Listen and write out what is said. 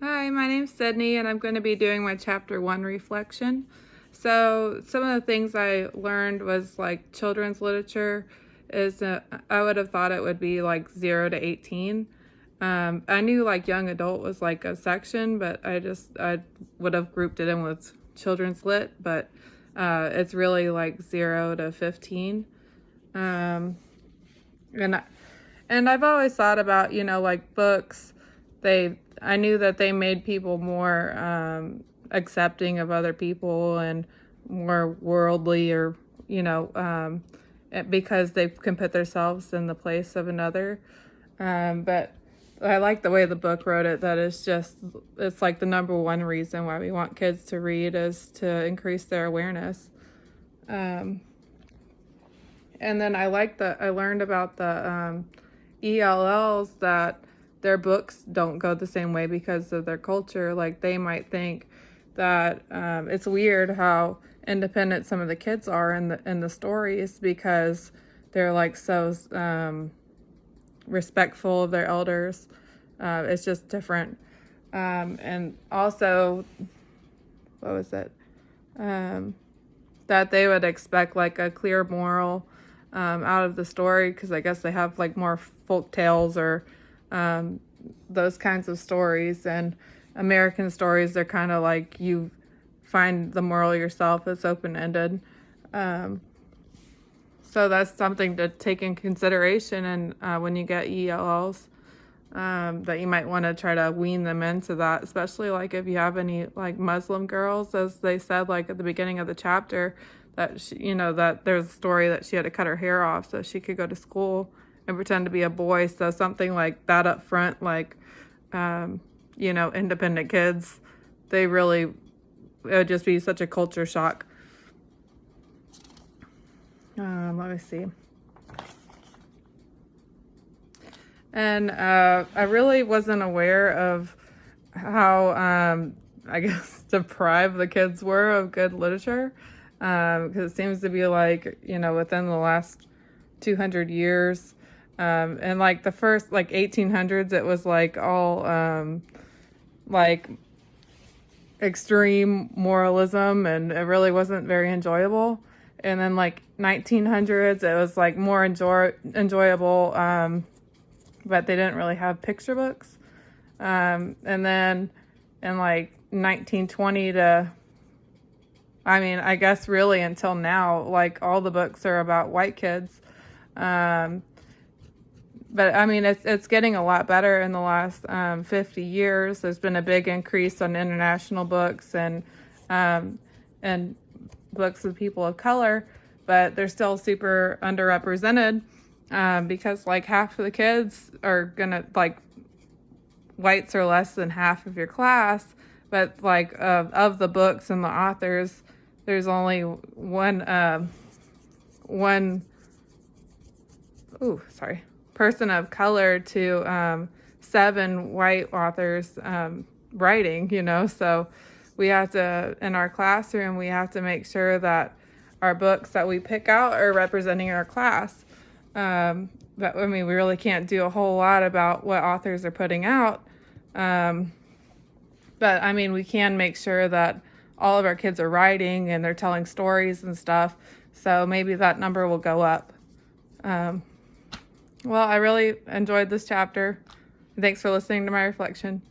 Hi, my name's Sydney, and I'm going to be doing my chapter 1 reflection. So, some of the things I learned was like children's literature is, I would have thought it would be like 0 to 18. I knew like young adult was like a section, but I would have grouped it in with children's lit, but it's really like 0 to 15. Um, and and I've always thought about, like books, I knew that they made people more accepting of other people and more worldly, or, because they can put themselves in the place of another. But I like the way the book wrote it, that it's like the number one reason why we want kids to read is to increase their awareness. Um, and then I learned about the ELLs, that their books don't go the same way because of their culture. Like they might think that it's weird how independent some of the kids are in the stories, because they're like so respectful of their elders. It's just different. And also, what was it? That they would expect like a clear moral out of the story, because I guess they have like more folk tales or those kinds of stories. And American stories, they're kind of like you find the moral yourself. It's open-ended. So that's something to take in consideration, and when you get ELLs, that you might want to try to wean them into that, especially like if you have any like Muslim girls, as they said like at the beginning of the chapter, that that there's a story that she had to cut her hair off so she could go to school and pretend to be a boy. So something like that up front, like independent kids, it would just be such a culture shock. Let me see. And I really wasn't aware of how, I guess, deprived the kids were of good literature, because it seems to be like, within the last 200 years, and like the first, like 1800s, it was like all like extreme moralism, and it really wasn't very enjoyable. And then like 1900s, it was like more enjoyable, but they didn't really have picture books. And then in like 1920 to, I guess really until now, like all the books are about white kids. But it's getting a lot better in the last 50 years. There's been a big increase on international books and books with people of color, but they're still super underrepresented, because like half of the kids are gonna, like, whites are less than half of your class, but like of the books and the authors, there's only one person of color to 7 white authors writing. So we have to, in our classroom, we have to make sure that our books that we pick out are representing our class. But we really can't do a whole lot about what authors are putting out. But we can make sure that all of our kids are writing and they're telling stories and stuff. So maybe that number will go up. Well, I really enjoyed this chapter. Thanks for listening to my reflection.